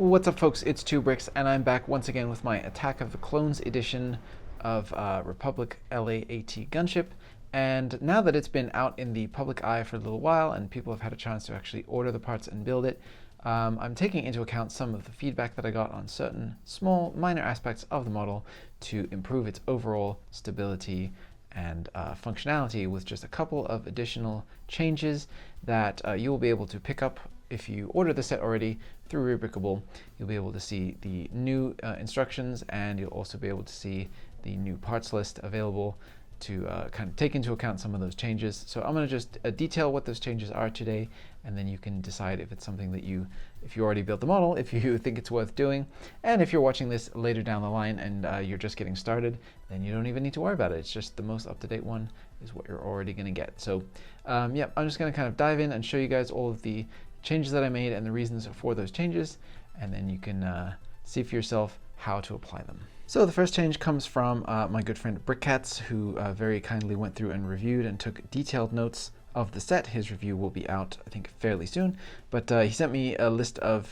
What's up, folks? It's 2bricks, and I'm back once again with my Attack of the Clones edition of Republic LAAT Gunship. And now that it's been out in the public eye for a little while and people have had a chance to actually order the parts and build it, I'm taking into account some of the feedback that I got on certain small, minor aspects of the model to improve its overall stability and functionality, with just a couple of additional changes that you will be able to pick up if you order the set already through Rubricable. You'll be able to see the new instructions, and you'll also be able to see the new parts list available to kind of take into account some of those changes. So I'm going to just detail what those changes are today, and then you can decide if it's something that if you already built the model, if you think it's worth doing. And if you're watching this later down the line and you're just getting started, then you don't even need to worry about it. It's just the most up-to-date one is what you're already going to get. So yeah, I'm just going to kind of dive in and show you guys all of the changes that I made and the reasons for those changes, and then you can see for yourself how to apply them. So the first change comes from my good friend Brickcats, who very kindly went through and reviewed and took detailed notes of the set. His review will be out, I think, fairly soon, but he sent me a list of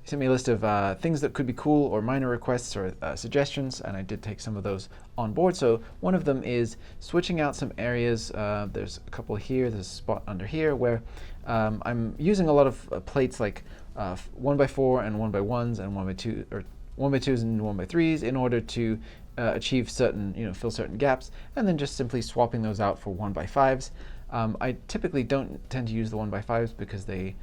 things that could be cool, or minor requests or suggestions, and I did take some of those on board. So one of them is switching out some areas. There's a couple here, there's a spot under here where I'm using a lot of plates like 1x4 and 1x1s and 1x2, or 1x2s and 1x3s, in order to achieve certain, fill certain gaps, and then just simply swapping those out for 1x5s. I typically don't tend to use the 1x5s because they,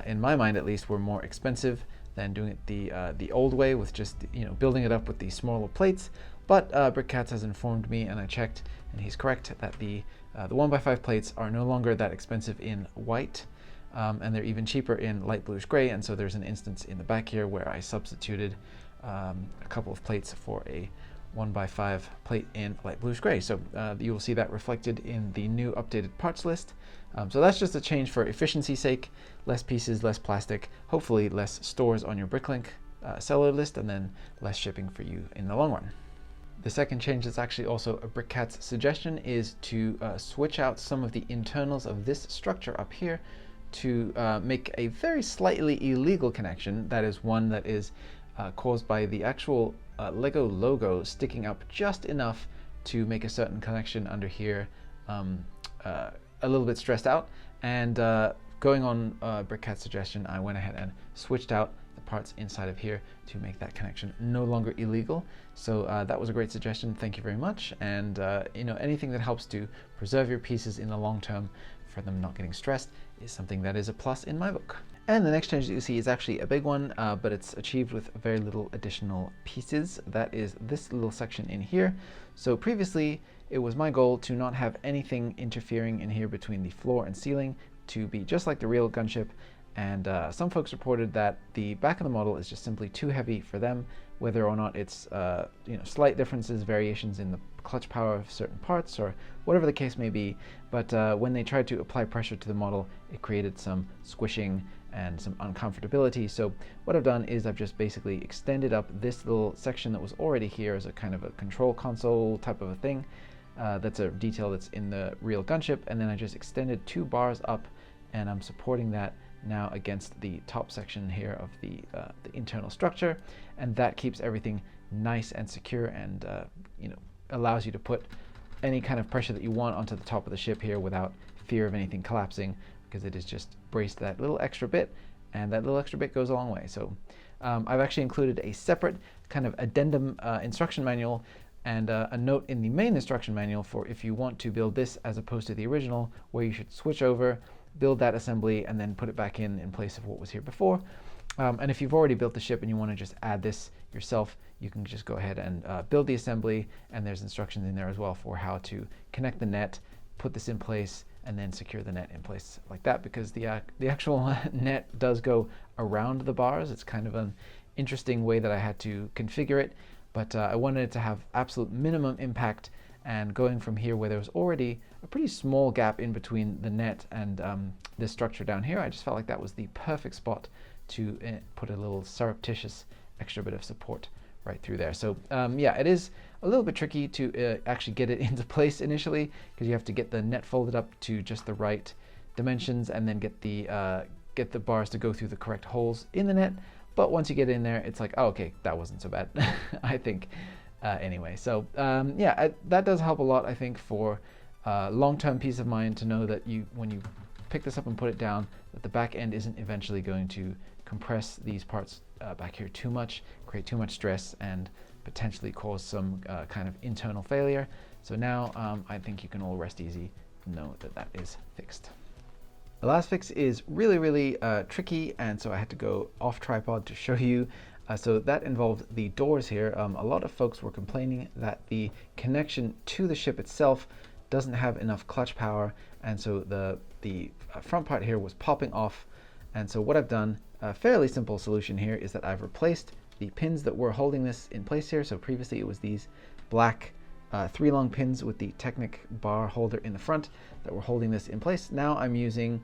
in my mind at least, were more expensive than doing it the old way, with just building it up with the smaller plates. But Brickcats has informed me, and I checked, and he's correct, that the 1x5 plates are no longer that expensive in white, and they're even cheaper in light bluish gray. And so there's an instance in the back here where I substituted a couple of plates for a 1x5 plate in light bluish gray. So you will see that reflected in the new updated parts list. So that's just a change for efficiency's sake. Less pieces, less plastic, hopefully less stores on your Bricklink seller list, and then less shipping for you in the long run. The second change that's actually also a Brickcats suggestion is to switch out some of the internals of this structure up here to make a very slightly illegal connection. That is one that is caused by the actual Lego logo sticking up just enough to make a certain connection under here a little bit stressed out. And going on Brickcat's suggestion, I went ahead and switched out the parts inside of here to make that connection no longer illegal. So that was a great suggestion. Thank you very much. And anything that helps to preserve your pieces in the long term for them not getting stressed is something that is a plus in my book. And the next change that you see is actually a big one, but it's achieved with very little additional pieces. That is this little section in here. So previously, it was my goal to not have anything interfering in here between the floor and ceiling, to be just like the real gunship. And some folks reported that the back of the model is just simply too heavy for them, whether or not it's slight differences, variations in the clutch power of certain parts, or whatever the case may be. But when they tried to apply pressure to the model, it created some squishing and some uncomfortability. So what I've done is I've just basically extended up this little section that was already here as a kind of a control console type of a thing. That's a detail that's in the real gunship, and then I just extended 2 bars up, and I'm supporting that now against the top section here of the internal structure, and that keeps everything nice and secure, and allows you to put any kind of pressure that you want onto the top of the ship here without fear of anything collapsing, because it is just braced that little extra bit, and that little extra bit goes a long way. So I've actually included a separate kind of addendum instruction manual and a note in the main instruction manual for if you want to build this as opposed to the original, where you should switch over, build that assembly, and then put it back in place of what was here before. And if you've already built the ship and you want to just add this yourself, you can just go ahead and build the assembly, and there's instructions in there as well for how to connect the net, put this in place, and then secure the net in place like that, because the actual net does go around the bars. It's kind of an interesting way that I had to configure it, but I wanted it to have absolute minimum impact. And going from here, where there was already a pretty small gap in between the net and this structure down here, I just felt like that was the perfect spot to put a little surreptitious extra bit of support right through there. So yeah, it is a little bit tricky to actually get it into place initially, because you have to get the net folded up to just the right dimensions, and then get the get the bars to go through the correct holes in the net. But once you get in there, it's like, oh, okay, that wasn't so bad, I think. Anyway, so yeah, that does help a lot, I think, for long-term peace of mind to know that when you pick this up and put it down, that the back end isn't eventually going to compress these parts back here too much, create too much stress, and potentially cause some kind of internal failure. So now I think you can all rest easy, know that that is fixed. The last fix is really, really tricky, and so I had to go off tripod to show you. So that involved the doors here. A lot of folks were complaining that the connection to the ship itself doesn't have enough clutch power, and so the front part here was popping off. And so what I've done, a fairly simple solution here, is that I've replaced the pins that were holding this in place here. So previously it was these black 3 long pins with the Technic bar holder in the front that were holding this in place. Now I'm using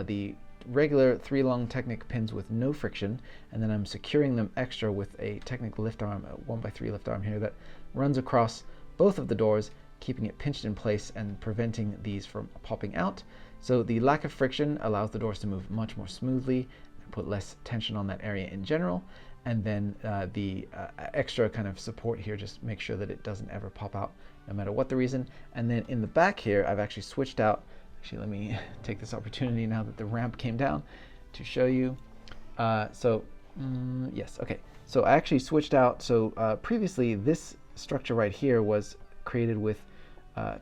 the regular 3 long Technic pins with no friction, and then I'm securing them extra with a Technic lift arm, a 1x3 lift arm here that runs across both of the doors, keeping it pinched in place and preventing these from popping out. So the lack of friction allows the doors to move much more smoothly and put less tension on that area in general. And then the extra kind of support here just make sure that it doesn't ever pop out no matter what the reason. And then in the back here, I've actually switched out. Actually, let me take this opportunity now that the ramp came down to show you. Yes, okay. So I actually switched out. So previously this structure right here was created with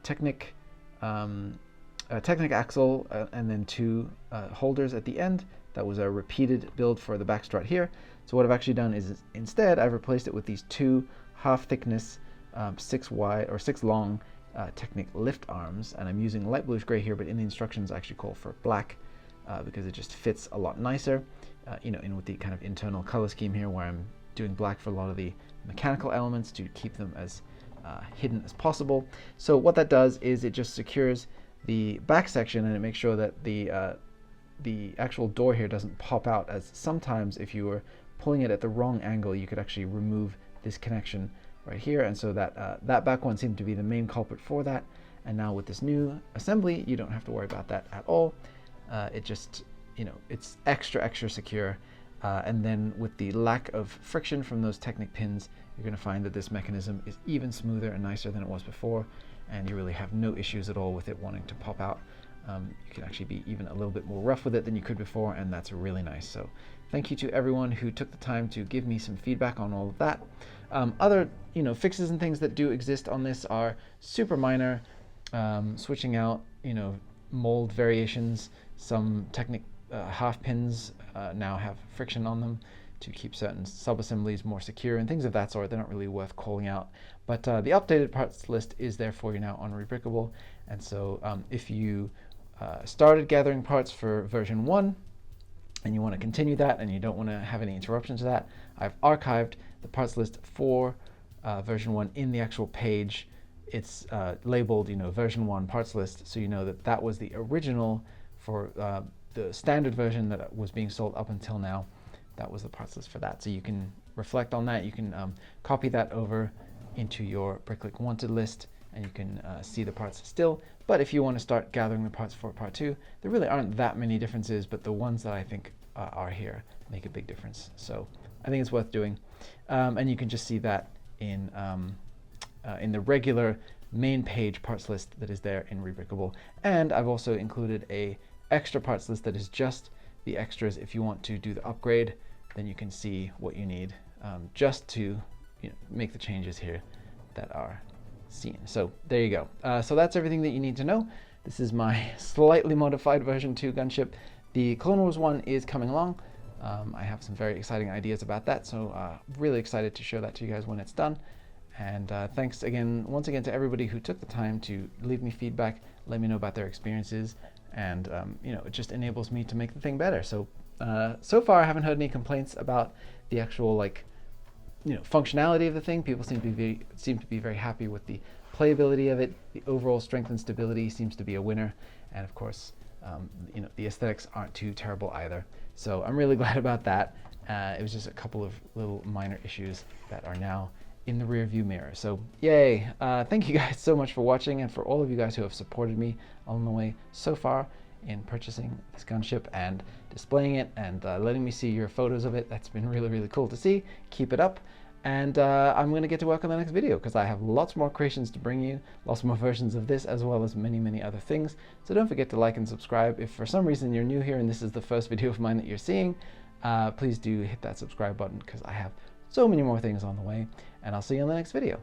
Technic axle and then 2 holders at the end. That was a repeated build for the back strut here. So what I've actually done is instead I've replaced it with these 2 half thickness 6 wide or 6 long Technic lift arms, and I'm using light bluish gray here, but in the instructions I actually call for black because it just fits a lot nicer, in with the kind of internal color scheme here, where I'm doing black for a lot of the mechanical elements to keep them as hidden as possible. So what that does is it just secures the back section, and it makes sure that the actual door here doesn't pop out, as sometimes if you were pulling it at the wrong angle you could actually remove this connection right here, and so that that back one seemed to be the main culprit for that. And now with this new assembly you don't have to worry about that at all. It just, it's extra secure, and then with the lack of friction from those Technic pins, you're going to find that this mechanism is even smoother and nicer than it was before, and you really have no issues at all with it wanting to pop out. You can actually be even a little bit more rough with it than you could before, and that's really nice. So thank you to everyone who took the time to give me some feedback on all of that. Other fixes and things that do exist on this are super minor, switching out mold variations. Some Technic half pins now have friction on them to keep certain sub-assemblies more secure and things of that sort. They're not really worth calling out, but the updated parts list is there for you now on Rebrickable. And so if you started gathering parts for version 1 and you want to continue that and you don't want to have any interruptions to that, I've archived the parts list for version 1 in the actual page. It's labeled version 1 parts list, so you know that that was the original for the standard version that was being sold up until now. That was the parts list for that. So you can reflect on that. You can copy that over into your Bricklink wanted list, and you can see the parts still. But if you want to start gathering the parts for part 2, there really aren't that many differences, but the ones that I think are here make a big difference. So I think it's worth doing. And you can just see that in the regular main page parts list that is there in Rebrickable. And I've also included a extra parts list that is just the extras. If you want to do the upgrade, then you can see what you need just to make the changes here that are seen. So there you go. So that's everything that you need to know. This is my slightly modified version 2 gunship. The Clone Wars one is coming along. I have some very exciting ideas about that, so really excited to show that to you guys when it's done. And thanks once again to everybody who took the time to leave me feedback, let me know about their experiences, and it just enables me to make the thing better. So so far I haven't heard any complaints about the actual functionality of the thing. People seem to be very happy with the playability of it. The overall strength and stability seems to be a winner, and of course the aesthetics aren't too terrible either. So I'm really glad about that. It was just a couple of little minor issues that are now in the rear view mirror. So yay. Thank you guys so much for watching, and for all of you guys who have supported me along the way so far. in purchasing this gunship and displaying it and letting me see your photos of it. That's been really, really cool to see. Keep it up. And I'm going to get to work on the next video because I have lots more creations to bring you, lots more versions of this, as well as many, many other things. So don't forget to like and subscribe. If for some reason you're new here and this is the first video of mine that you're seeing, please do hit that subscribe button because I have so many more things on the way. And I'll see you in the next video.